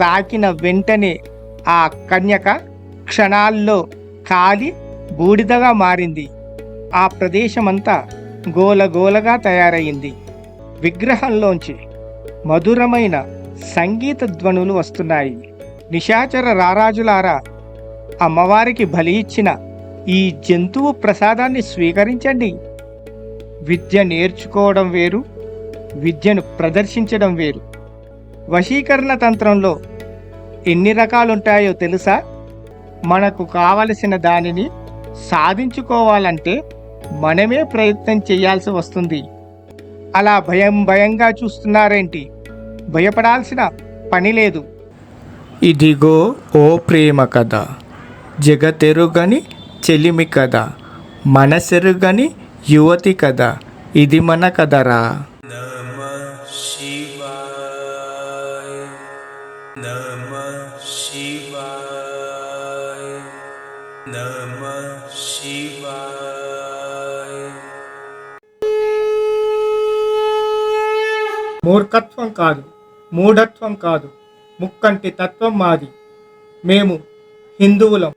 తాకిన వెంటనే ఆ కన్యక క్షణాల్లో కాలి బూడిదగా మారింది. ఆ ప్రదేశమంతా గోలగోలగా తయారయింది. విగ్రహంలోంచి మధురమైన సంగీత ధ్వనులు వస్తున్నాయి. నిశాచర రారాజులారా, అమ్మవారికి బలి ఇచ్చిన ఈ జంతువు ప్రసాదాన్ని స్వీకరించండి. విద్య నేర్చుకోవడం వేరు, విద్యను ప్రదర్శించడం వేరు. వశీకరణ తంత్రంలో ఎన్ని రకాలుంటాయో తెలుసా? మనకు కావలసిన దానిని సాధించుకోవాలంటే మనమే ప్రయత్నం చేయాల్సి వస్తుంది. అలా భయంగా చూస్తున్నారేంటి? భయపడాల్సిన పని లేదు. ఇదిగో ఓ ప్రేమ కథ, జగతెరుగని చెలిమి కథ, మనసెరుగని యువతి కథ, ఇది మన కథరా. నమః శివాయ, నమః శివాయ, నమః శివాయ. మూర్ఖత్వం కాదు, మూఢత్వం కాదు, ముక్కంటి తత్వం మాది. మేము హిందువులం.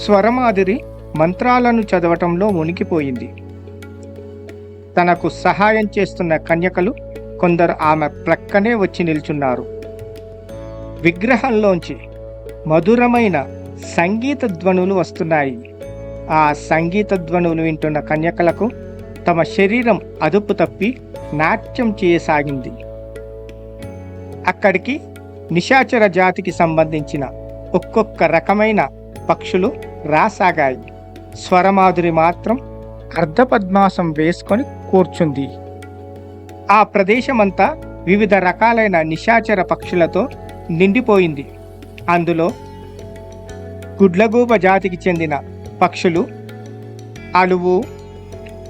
స్వరమాదిరి మంత్రాలను చదవటంలో మునిగిపోయింది. తనకు సహాయం చేస్తున్న కన్యకలు కొందరు ఆమె ప్రక్కనే వచ్చి నిల్చున్నారు. విగ్రహంలోంచి మధురమైన సంగీత ధ్వనులు వస్తున్నాయి. ఆ సంగీత ధ్వనులు వింటున్న కన్యకలకు తమ శరీరం అదుపు తప్పి నాట్యం చేయసాగింది. అక్కడికి నిశాచర జాతికి సంబంధించిన ఒక్కొక్క రకమైన పక్షులు రాసాగాయి. స్వరమాధురి మాత్రం అర్ధపద్మాసం వేసుకొని కూర్చుంది. ఆ ప్రదేశమంతా వివిధ రకాలైన నిశాచర పక్షులతో నిండిపోయింది. అందులో గుడ్లగూబ జాతికి చెందిన పక్షులు అలువు,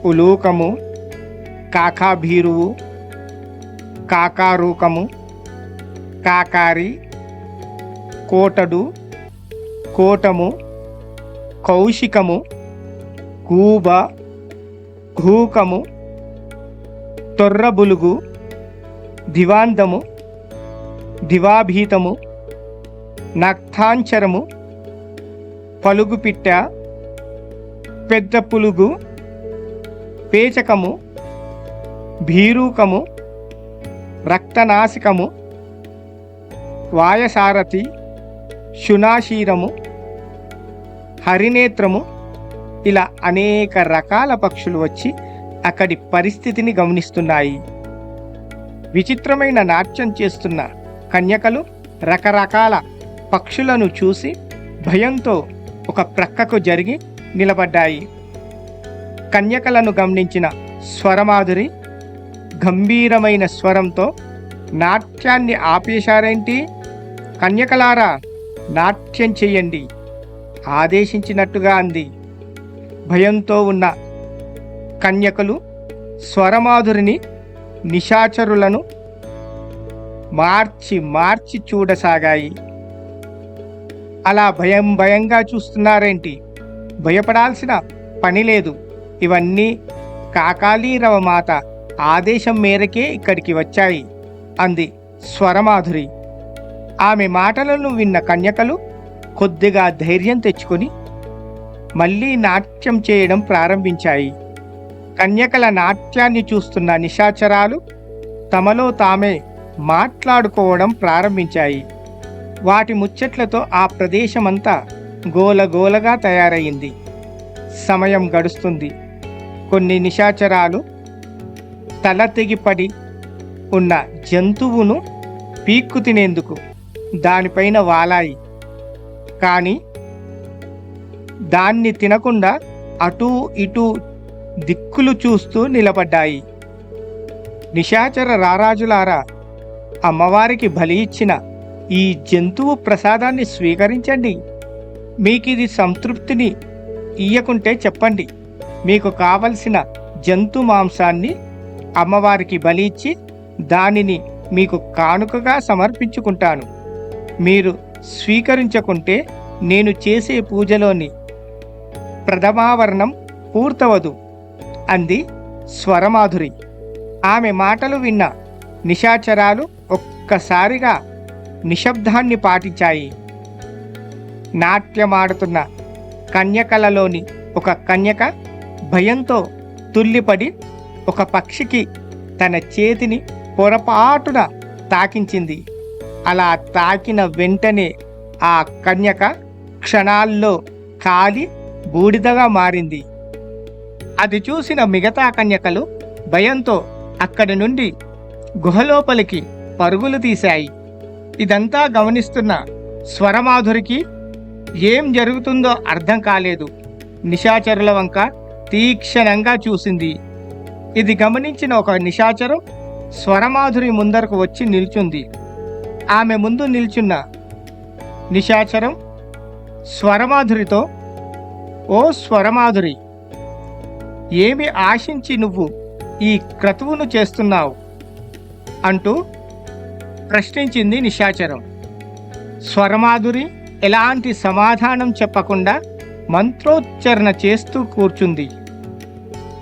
ఉలూకము, కాకాభీరువు, కాకారూకము, కాకారి, కోటడు, కోటము, కౌశికము, గూబ, ఘూకము, తొర్రబులుగు, దివాందము, దివాభీతము, నక్తాంచరము, పలుగుపిట్ట, పెద్ద పులుగు, పేచకము, భీరూకము, రక్తనాసికము, వాయసారథి, శునాశీరము, హరినేత్రము, ఇలా అనేక రకాల పక్షులు వచ్చి అక్కడి పరిస్థితిని గమనిస్తున్నాయి. విచిత్రమైన నాట్యం చేస్తున్న కన్యకలు రకరకాల పక్షులను చూసి భయంతో ఒక ప్రక్కకు జరిగి నిలబడ్డాయి. కన్యకలను గమనించిన స్వరమాధురి గంభీరమైన స్వరంతో, నాట్యాన్ని ఆపేశారేంటి? కన్యకలారా, నాట్యం చెయ్యండి ఆదేశించినట్టుగా అంది. భయంతో ఉన్న కన్యకలు స్వరమాధురిని, నిశాచరులను మార్చి మార్చి చూడసాగాయి. అలా భయంగా చూస్తున్నారేంటి? భయపడాల్సిన పని లేదు. ఇవన్నీ కాకాలీరవ మాత ఆదేశం మేరకే ఇక్కడికి వచ్చాయి అంది స్వరమాధురి. ఆమె మాటలను విన్న కన్యకలు కొద్దిగా ధైర్యం తెచ్చుకొని మళ్ళీ నాట్యం చేయడం ప్రారంభించాయి. కన్యకల నాట్యాన్ని చూస్తున్న నిశాచరాలు తమలో తామే మాట్లాడుకోవడం ప్రారంభించాయి. వాటి ముచ్చట్లతో ఆ ప్రదేశమంతా గోలగోలగా తయారయింది. సమయం గడుస్తుంది. కొన్ని నిశాచరాలు తల తెగిపడి ఉన్న జంతువును పీక్కు తినేందుకు దానిపైన వాలాయి. కానీ దాన్ని తినకుండా అటూ ఇటూ దిక్కులు చూస్తూ నిలబడ్డాయి. నిశాచర రారాజులారా, అమ్మవారికి బలి ఇచ్చిన ఈ జంతువు ప్రసాదాన్ని స్వీకరించండి. మీకిది సంతృప్తిని ఇయ్యకుంటే చెప్పండి. మీకు కావలసిన జంతు మాంసాన్ని అమ్మవారికి బలి ఇచ్చి దానిని మీకు కానుకగా సమర్పించుకుంటాను. మీరు స్వీకరించకుంటే నేను చేసే పూజలోని ప్రథమావరణం పూర్తవదు అంది స్వరమాధురి. ఆమె మాటలు విన్న నిశాచరాలు ఒక్కసారిగా నిశ్శబ్దాన్ని పాటించాయి. నాట్యమాడుతున్న కన్యకలలోని ఒక కన్యక భయంతో తుల్లిపడి ఒక పక్షికి తన చేతిని పొరపాటున తాకించింది. అలా తాకిన వెంటనే ఆ కన్యక క్షణాల్లో కాలి బూడిదగా మారింది. అది చూసిన మిగతా కన్యకలు భయంతో అక్కడి నుండి గుహలోపలికి పరుగులు తీశాయి. ఇదంతా గమనిస్తున్న స్వరమాధురికి ఏం జరుగుతుందో అర్థం కాలేదు. నిశాచరుల వంక తీక్షణంగా చూసింది. ఇది గమనించిన ఒక నిశాచరం స్వరమాధురి ముందరకు వచ్చి నిల్చుంది. ఆమె ముందు నిల్చున్న నిశాచరం స్వరమాధురితో, "ఓ స్వరమాధురి, ఏమి ఆశించి నువ్వు ఈ క్రతువును చేస్తున్నావు?" అంటూ ప్రశ్నించింది నిశాచరం. స్వరమాధురి ఎలాంటి సమాధానం చెప్పకుండా మంత్రోచ్చరణ చేస్తూ కూర్చుంది.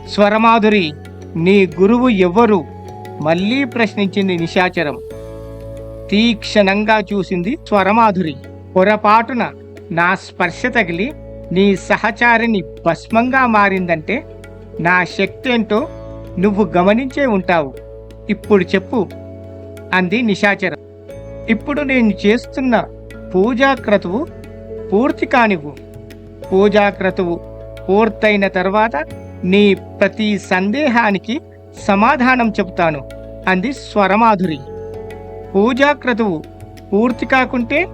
స్వరమాధురి, నీ గురువు ఎవ్వరు? మళ్ళీ ప్రశ్నించింది నిశాచరం. తీక్షణంగా చూసింది స్వరమాధురి. పొరపాటున నా స్పర్శ తగిలి నీ సహచారిని భస్మంగా మారిందంటే నా శక్తి ఏంటో నువ్వు గమనించే ఉంటావు. ఇప్పుడు చెప్పు అంది నిశాచరం. ఇప్పుడు నేను చేస్తున్న పూజాక్రతువు పూర్తి కానివ్వు. పూజాక్రతువు పూర్తయిన తర్వాత నీ ప్రతి సందేహానికి సమాధానం చెబుతాను అంది స్వరమాధురి. పూజాక్రతువు పూర్తి కాకుంటే?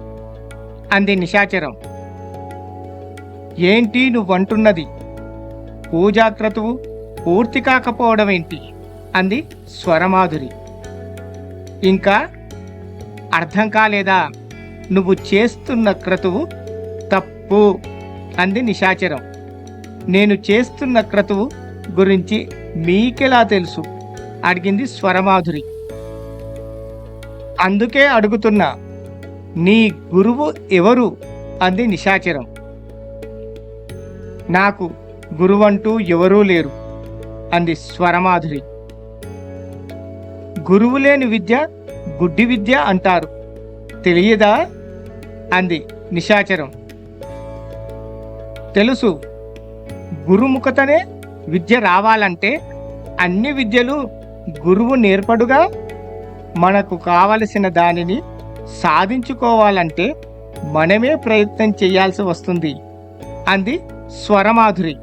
అంది నిశాచరం. ఏంటి నువ్వంటున్నది? పూజాక్రతువు పూర్తి కాకపోవడం ఏంటి? అంది స్వరమాధురి. ఇంకా అర్థం కాలేదా? నువ్వు చేస్తున్న క్రతువు తప్పు అంది నిశాచరం. నేను చేస్తున్న క్రతువు గురించి మీకెలా తెలుసు? అడిగింది స్వరమాధురి. అందుకే అడుగుతున్నా, నీ గురువు ఎవరు? అంది నిశాచరం. నాకు గురువంటూ ఎవరూ లేరు అంది స్వరమాధురి. గురువు లేని విద్య గుడ్డి విద్య అంటారు, తెలియదా? అంది నిశాచరం. తెలుసు. గురుముఖతనే విద్య రావాలంటే అన్ని విద్యలు గురువు నేర్పడుగా. మనకు కావలసిన దానిని సాధించుకోవాలంటే మనమే ప్రయత్నం చేయాల్సి వస్తుంది అంది స్వరమాధురి.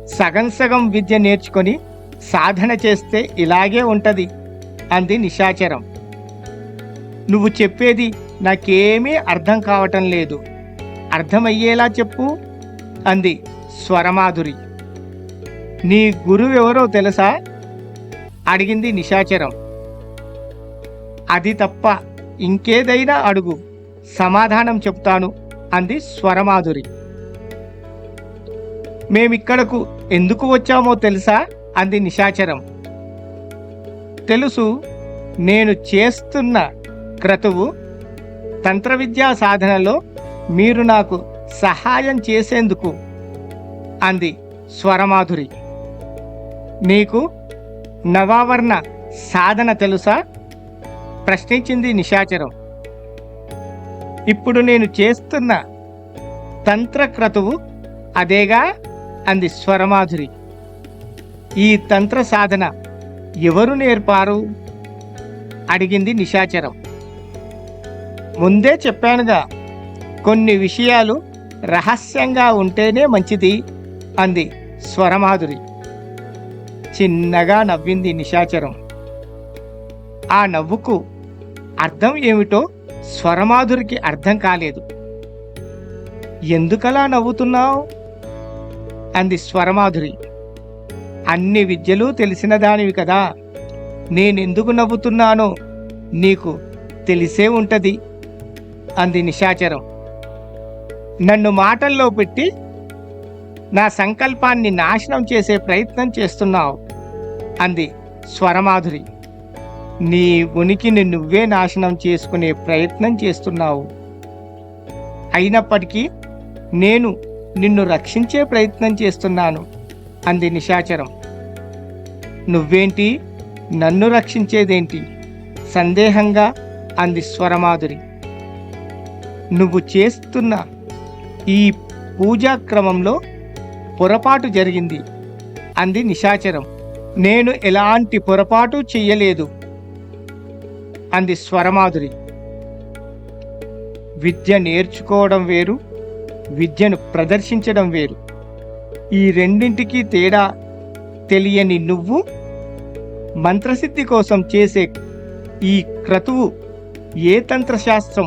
సగం సగం విద్య నేర్చుకొని సాధన చేస్తే ఇలాగే ఉంటది అంది నిశాచరం. నువ్వు చెప్పేది నాకేమీ అర్థం కావటం లేదు. అర్థమయ్యేలా చెప్పు అంది స్వరమాధురి. నీ గురువెవరో తెలుసా? అడిగింది నిశాచరం. అది తప్ప ఇంకేదైనా అడుగు, సమాధానం చెప్తాను అంది స్వరమాధురి. మేమిక్కడకు ఎందుకు వచ్చామో తెలుసా? అంది నిశాచరం. తెలుసు. నేను చేస్తున్న క్రతువు తంత్రవిద్యా సాధనలో మీరు నాకు సహాయం చేసేందుకు అంది స్వరమాధురి. నీకు నవావర్ణ సాధన తెలుసా? ప్రశ్నించింది నిశాచరం. ఇప్పుడు నేను చేస్తున్న తంత్రక్రతువు అదేగా అంది స్వరమాధురి. ఈ తంత్ర సాధన ఎవరు నేర్పారు? అడిగింది నిశాచరం. ముందే చెప్పానుగా, కొన్ని విషయాలు రహస్యంగా ఉంటేనే మంచిది అంది స్వరమాధురి. చిన్నగా నవ్వింది నిశాచరం. ఆ నవ్వుకు అర్థం ఏమిటో స్వరమాధురికి అర్థం కాలేదు. ఎందుకలా నవ్వుతున్నావు? అంది స్వరమాధురి. అన్ని విద్యలు తెలిసిన దానివి కదా, నేనెందుకు నవ్వుతున్నానో నీకు తెలిసే ఉంటది అంది నిశాచరం. నన్ను మాటల్లో పెట్టి నా సంకల్పాన్ని నాశనం చేసే ప్రయత్నం చేస్తున్నావు అంది స్వరమాధురి. నీ ఉనికిని నువ్వే నాశనం చేసుకునే ప్రయత్నం చేస్తున్నావు. అయినప్పటికీ నేను నిన్ను రక్షించే ప్రయత్నం చేస్తున్నాను అంది నిశాచరం. నువ్వేంటి నన్ను రక్షించేదేంటి సందేహంగా అంది స్వరమాధురి. నువ్వు చేస్తున్న ఈ పూజా క్రమంలో పొరపాటు జరిగింది అంది నిశాచరం. నేను ఎలాంటి పొరపాటు చెయ్యలేదు అంది స్వరమాధురి. విద్య నేర్చుకోవడం వేరు, విద్యను ప్రదర్శించడం వేరు. ఈ రెండింటికి తేడా తెలియని నువ్వు మంత్రసిద్ధి కోసం చేసే ఈ క్రతువు ఏ తంత్రశాస్త్రం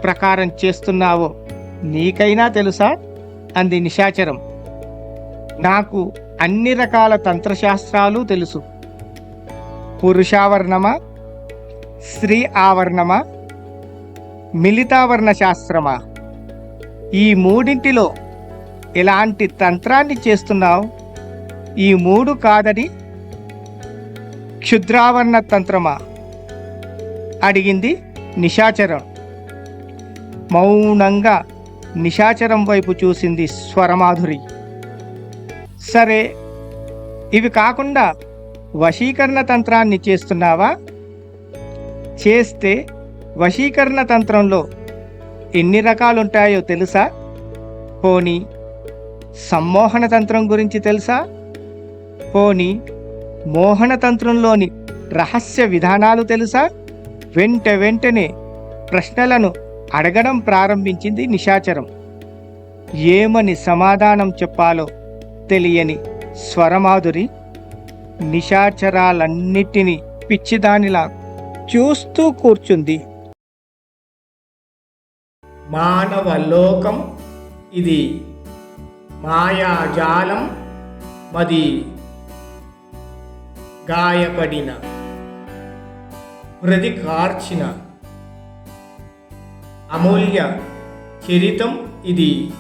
ప్రకారం చేస్తున్నావో నీకైనా తెలుసా అంది నిశాచరం. నాకు అన్ని రకాల తంత్రశాస్త్రాలు తెలుసు. పురుషావరణమా, స్త్రీ ఆవరణమా, మిళితావరణ శాస్త్రమా, ఈ మూడింటిలో ఎలాంటి తంత్రాన్ని చేస్తున్నావు? ఈ మూడు కాదని క్షుద్రావరణ తంత్రమా అడిగింది నిశాచరం. మౌనంగా నిశాచరం వైపు చూసింది స్వరమాధురి. సరే, ఇవి కాకుండా వశీకరణ తంత్రాన్ని చేస్తున్నావా? చేస్తే వశీకరణ తంత్రంలో ఎన్ని రకాలుంటాయో తెలుసా? పోనీ సమ్మోహన తంత్రం గురించి తెలుసా? పోనీ మోహన తంత్రంలోని రహస్య విధానాలు తెలుసా? వెంటనే ప్రశ్నలను అడగడం ప్రారంభించింది నిశాచరం. ఏమని సమాధానం చెప్పాలో తెలియని స్వరమాధురి నిశాచరాలన్నిటినీ పిచ్చిదానిలా చూస్తూ కూర్చుంది. మానవ లోకం ఇది మాయాజాలం మది గాయపడిన హృది కార్చిన అమూల్య చరితం ఇది.